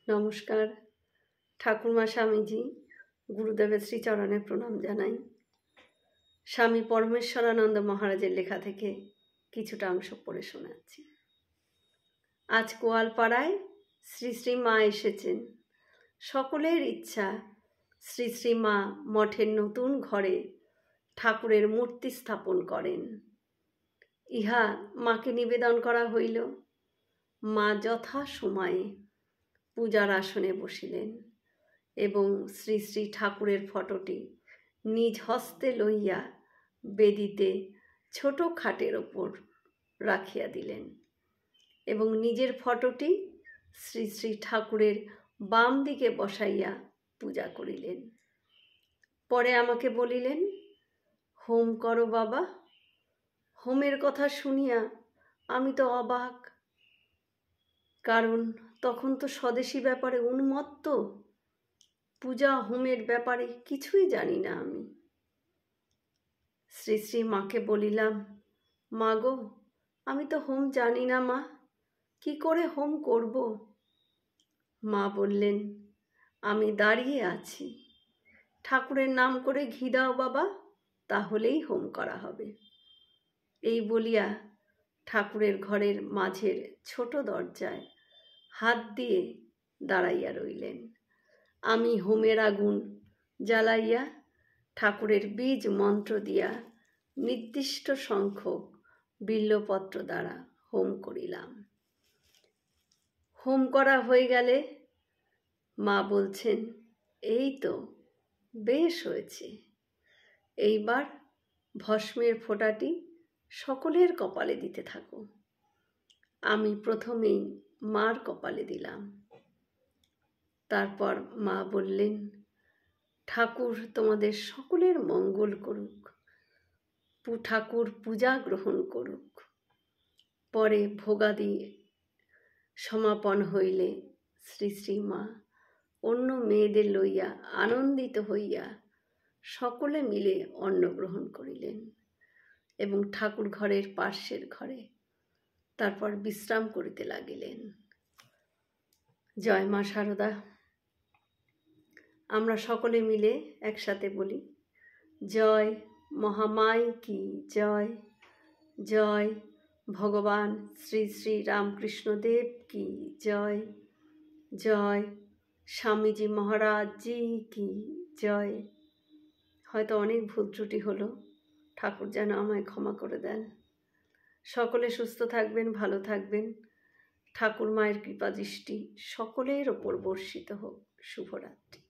নমস্কার। ঠাকুরমা স্বামীজি গুরুদেবের শ্রীচরণে প্রণাম জানাই। স্বামী পরমেশ্বরানন্দ মহারাজের লেখা থেকে কিছুটা অংশ পড়ে শোনাচ্ছি। আজ কোয়ালপাড়ায় শ্রী শ্রী মা এসেছেন। সকলের ইচ্ছা শ্রী শ্রী মা মঠের নতুন ঘরে ঠাকুরের মূর্তি স্থাপন করেন। ইহা মাকে নিবেদন করা হইল। মা যথা সময়ে পূজার আসনে বসিলেন এবং শ্রী শ্রী ঠাকুরের ফটোটি নিজ হস্তে লইয়া বেদিতে ছোট খাটের ওপর রাখিয়া দিলেন এবং নিজের ফটোটি শ্রী শ্রী ঠাকুরের বাম দিকে বসাইয়া পূজা করিলেন। পরে আমাকে বলিলেন, হোম করো বাবা। হোমের কথা শুনিয়া আমি তো অবাক, কারণ তখন তো স্বদেশী ব্যাপারে উন্মত্ত, পূজা হোমের ব্যাপারে কিছুই জানি না আমি। শ্রী শ্রী মাকে বলিলাম, মা গো, আমি তো হোম জানি না মা, কি করে হোম করব? মা বললেন, আমি দাঁড়িয়ে আছি, ঠাকুরের নাম করে ঘি দাও বাবা, তাহলেই হোম করা হবে। এই বলিয়া ঠাকুরের ঘরের মাঝের ছোট দরজায় হাত দিয়ে দাঁড়াইয়া রইলেন। আমি হোমের আগুন জ্বালাইয়া ঠাকুরের বীজ মন্ত্র দিয়া নির্দিষ্ট সংখ্যক বিল্বপত্র দ্বারা হোম করিলাম। হোম করা হয়ে গেলে মা বলছেন, এই তো বেশ হয়েছে, এইবার ভস্মের ফোঁটাটি সকলের কপালে দিতে থাকো। আমি প্রথমেই মার কপালে দিলাম। তারপর মা বললেন, ঠাকুর তোমাদের সকলের মঙ্গল করুক, ঠাকুর পূজা গ্রহণ করুক। পরে ভোগাদি সমাপন হইলে শ্রী শ্রী মা অন্য মেয়েদের লইয়া আনন্দিত হইয়া সকলে মিলে অন্ন গ্রহণ করিলেন এবং ঠাকুর ঘরের পার্শ্বের ঘরে তারপর বিশ্রাম করিতে লাগিলেন। জয় মা শারদা। আমরা সকলে মিলে একসাথে বলি, জয় মহামাই কি জয়, জয় ভগবান শ্রী শ্রী রামকৃষ্ণদেব কি জয়, জয় স্বামীজি মহারাজ জি কি জয়। হয়তো অনেক ভুল ত্রুটি হলো, ঠাকুর যেন আমায় ক্ষমা করে দেন। সকলে সুস্থ থাকবেন, ভালো থাকবেন। ঠাকুর মায়ের কৃপা দৃষ্টি সকলের ওপর বর্ষিত হোক। শুভরাত্রি।